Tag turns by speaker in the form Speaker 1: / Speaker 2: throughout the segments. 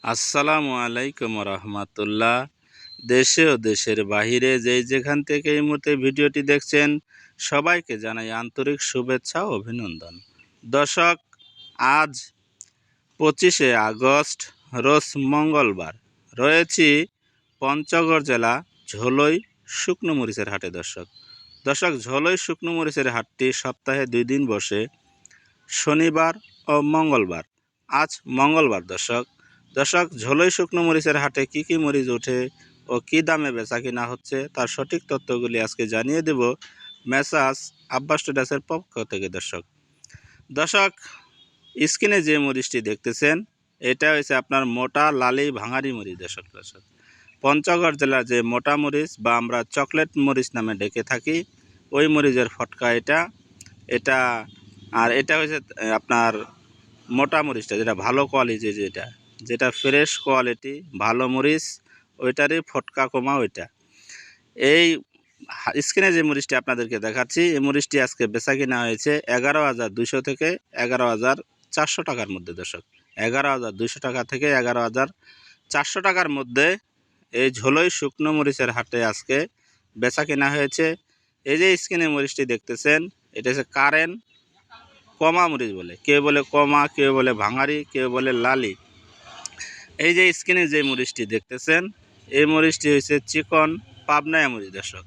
Speaker 1: আসসালামু আলাইকুম রহমতুল্লাহ। দেশে ও দেশের বাহিরে যেখান থেকে এই মুহূর্তে ভিডিওটি দেখছেন সবাইকে জানাই আন্তরিক শুভেচ্ছা ও অভিনন্দন। দর্শক, আজ 25শে আগস্ট রোজ মঙ্গলবার, রয়েছি পঞ্চগড় জেলা ঝোলই শুকনো মরিচের হাটে। দর্শক, ঝোলই শুকনো মরিচের হাটটি সপ্তাহে 2 দিন বসে, শনিবার ও মঙ্গলবার। আজ মঙ্গলবার। দর্শক, ঝোলই শুকনো মরিচের হাটে কি কি মরিচ ওঠে ও কি দামে বেচা কিনা হচ্ছে তার সঠিক তথ্যগুলি আজকে জানিয়ে দেব মেসাজ আব্বাস ট্রেডার্সের পক্ষ থেকে। দর্শক, স্ক্রিনে যে মরিচটি দেখতেছেন এটা হচ্ছে আপনার মোটা লালি ভাঙারি মরিচ। দর্শক, পঞ্চগড় জেলার যে মোটা মরিচ বা আমরা চকলেট মরিচ নামে ডেকে থাকি, ওই মরিচের ফটকা এটা আর এটা হচ্ছে আপনার মোটা মরিচটা, যেটা ভালো কোয়ালিটি, যেটা ফ্রেশ কোয়ালিটি ভালো মরিচ, ওইটারই ফটকা কমা ওইটা। এই স্ক্রিনে যে মরিচটি আপনাদেরকে দেখাচ্ছি, এই মরিচটি আজকে বেচা কিনা হয়েছে 11,200 থেকে 11,400 টাকার মধ্যে। দর্শক, 11,200 টাকা থেকে 11,400 টাকার মধ্যে এই ঝোলই শুকনো মরিচের হাটে আজকে বেচা কিনা হয়েছে। এই যে স্ক্রিনে মরিচটি দেখতেছেন, এটা হচ্ছে কারেন্ট কমা মরিচ বলে, কেউ বলে কমা, কেউ বলে ভাঙারি, কেউ বলে লালি। এই যে স্ক্রিনে যে মরিচটি দেখতেছেন, এই মরিচটি হচ্ছে চিকন পাবনায়া মরিচ। দর্শক,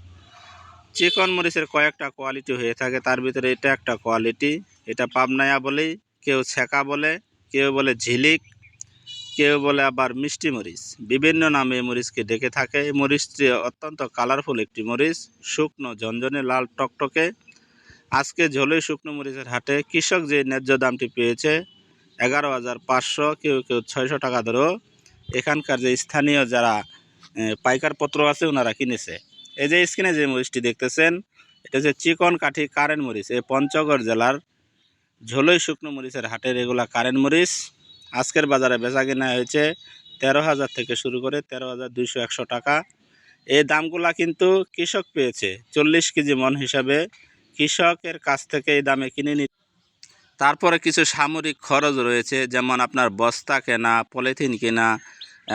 Speaker 1: চিকন মরিচের কয়েকটা কোয়ালিটি হয়ে থাকে, তার ভিতরে এটা একটা কোয়ালিটি। এটা পাবনায়া বলেই, কেউ ছেঁকা বলে, কেউ বলে ঝিলিক, কেউ বলে আবার মিষ্টি মরিচ। বিভিন্ন নামে এই মরিচকে ডেকে থাকে। এই মরিচটি অত্যন্ত কালারফুল একটি মরিচ, শুকনো ঝনঝনে লাল টকটকে। আজকে ঝোলই শুকনো মরিচের হাটে কৃষক যে ন্যায্য দামটি পেয়েছে 11,500, কেউ 600 টাকা ধরেও এখানকার যে স্থানীয় যারা পাইকার পত্র আছে ওনারা কিনেছে। এই যে স্ক্রিনে যে মরিচটি দেখতেছেন, এটা হচ্ছে চিকন কাঠি কারেন্ট মরিচ। এই পঞ্চগড় জেলার ঝোলই শুকনো মরিচের হাটের এগুলা কারেন্ট মরিচ। আজকের বাজারে বেচা কিনা হয়েছে 13,000 থেকে শুরু করে 13,200 টাকা। এই দামগুলা কিন্তু কৃষক পেয়েছে 40 কেজি মন হিসাবে। কৃষকের কাছ থেকে এই দামে কিনে নিতে, তারপরে কিছু সামরিক খরচ রয়েছে, যেমন আপনার বস্তা কেনা, পলিথিন কেনা,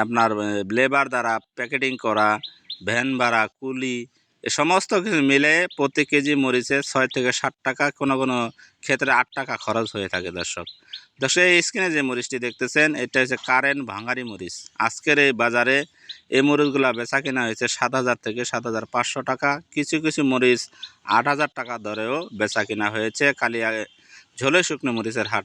Speaker 1: আপনার লেবার দ্বারা প্যাকেটিং করা, ভ্যান ভাড়া, কুলি, এ সমস্ত কিছু মিলে প্রতি কেজি মরিচে 6 থেকে 7 টাকা, কোনো কোনো ক্ষেত্রে 8 টাকা খরচ হয়ে থাকে। দর্শক, এই স্ক্রিনে যে মরিচটি দেখতেছেন, এটা হচ্ছে কারেন্ট ভাঙারি মরিচ। আজকের এই বাজারে এই মরিচগুলা বেচা কিনা হয়েছে 7,000 থেকে 7,500 টাকা। কিছু কিছু মরিচ 8,000 টাকা দরেও বেচা কিনা হয়েছে কালিয়া ঝোলে শুকনো মরিচের হাট।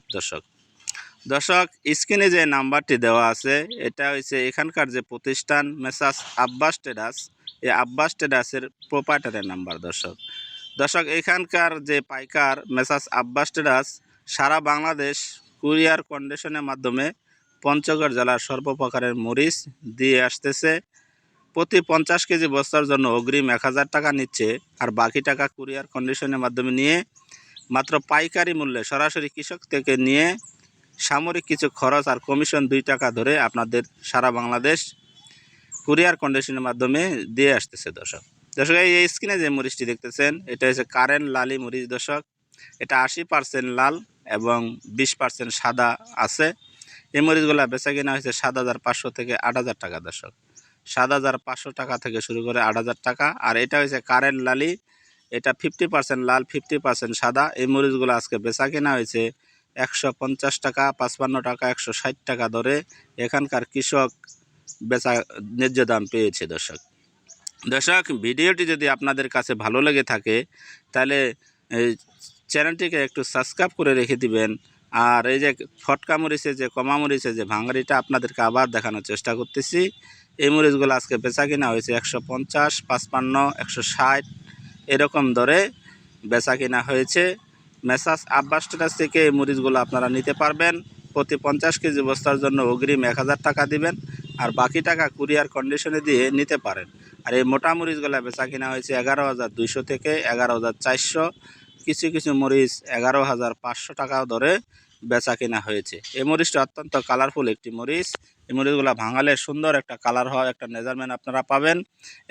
Speaker 1: দর্শক, স্ক্রিনে যে নাম্বারটি দেওয়া আছে, এটা হচ্ছে এখানকার যে প্রতিষ্ঠান মেসাজ আব্বাস ট্রেডার্স, এই আব্বাস ট্রেডার্সের প্রোপাইটারের নাম্বার। দর্শক, এখানকার যে পাইকার মেসাজ আব্বাস ট্রেডার্স সারা বাংলাদেশ কুরিয়ার কন্ডিশনের মাধ্যমে পঞ্চগড় জেলার সর্বপ্রকারের মরিচ দিয়ে আসতেছে। প্রতি 50 কেজি বস্তার জন্য অগ্রিম 1,000 টাকা নিচ্ছে, আর বাকি টাকা কুরিয়ার কন্ডিশনের মাধ্যমে নিয়ে মাত্র পাইকারি মূল্যে সরাসরি কৃষক থেকে নিয়ে সামরিক কিছু খরচ আর কমিশন 2 টাকা ধরে আপনাদের সারা বাংলাদেশ কুরিয়ার কন্ডিশনের মাধ্যমে দিয়ে আসতেছে। দর্শক, এই স্ক্রিনে যে মরিচটি দেখতেছেন, এটা হচ্ছে কারেন্ট লালি মরিচ। দর্শক, এটা 80% লাল এবং 20% সাদা আছে। এই মরিচগুলা বেচা কিনা হয়েছে 7,500 থেকে 8,000 টাকা। দর্শক, 7,500 টাকা থেকে শুরু করে 8,000 টাকা। আর এটা হচ্ছে কারেন্ট লালি, এটা 50% লাল, 50% সাদা। এই মরিচগুলো আজকে বেচা কিনা হয়েছে 150 টাকা, 55 টাকা, 160 টাকা ধরে এখানকার কৃষক বেচা ন্যায্য দাম পেয়েছে। দর্শক, ভিডিওটি যদি আপনাদের কাছে ভালো লেগে থাকে তাহলে এই চ্যানেলটিকে একটু সাবস্ক্রাইব করে রেখে দিবেন। আর এই যে ফটকা মরিচের যে কমা মরিচের যে ভাঙারিটা আপনাদেরকে আবার দেখানোর চেষ্টা করতেছি। এই মরিচগুলো আজকে বেচা কিনা হয়েছে 150, 55, 160 এরকম দরে বেচা কিনা হয়েছে। মেসাজ আব্বাস ট্রেডার্স থেকে এই মরিচগুলো আপনারা নিতে পারবেন। প্রতি 50 কেজি বস্তার জন্য অগ্রিম 1,000 টাকা দিবেন, আর বাকি টাকা কুরিয়ার কন্ডিশনে দিয়ে নিতে পারেন। আর এই মোটা মরিচগুলো বেচা কিনা হয়েছে 11,200 থেকে 11,400। কিছু কিছু মরিচ 11,500 টাকাও ধরে বেচা কিনা হয়েছে। এই মরিচটা অত্যন্ত কালারফুল একটি মরিচ। এই মরিচগুলো ভাঙালে সুন্দর একটা কালার হয়, একটা মেজারমেন্ট আপনারা পাবেন।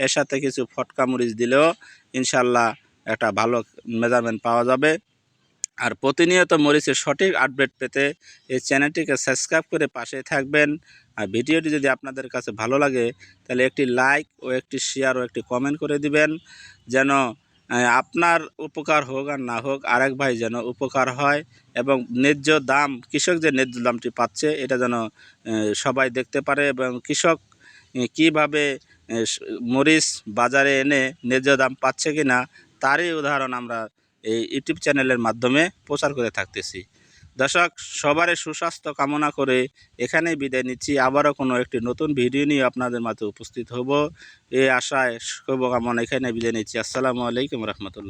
Speaker 1: এর সাথে কিছু ফটকা মরিচ দিলেও ইনশাল্লাহ একটা ভালো মেজারমেন্ট পাওয়া যাবে। আর প্রতিনিয়ত মরিচের সঠিক আপডেট পেতে এই চ্যানেলটিকে সাবস্ক্রাইব করে পাশে থাকবেন। আর ভিডিওটি যদি আপনাদের কাছে ভালো লাগে তাহলে একটি লাইক ও একটি শেয়ার ও একটি কমেন্ট করে দিবেন, যেন আপনার উপকার হোক আর না হোক আরেক ভাই যেন উপকার হয় এবং ন্যায্য দাম, কৃষক যে ন্যায্য দামটি পাচ্ছে এটা যেন সবাই দেখতে পারে এবং কৃষক কীভাবে মরিচ বাজারে এনে ন্যায্য দাম পাচ্ছে কি না তারই উদাহরণ আমরা এই ইউটিউব চ্যানেলের মাধ্যমে প্রচার করে থাকতেছি। দর্শক, সবারই সুস্বাস্থ্য কামনা করে এখানেই বিদায় নিচ্ছি। আবারও কোনো একটি নতুন ভিডিও নিয়ে আপনাদের মাঝে উপস্থিত হব এই আশায় শুভকামনা এখানে বিদায় নিচ্ছি। আসসালামু আলাইকুম রহমতুল্লাহ।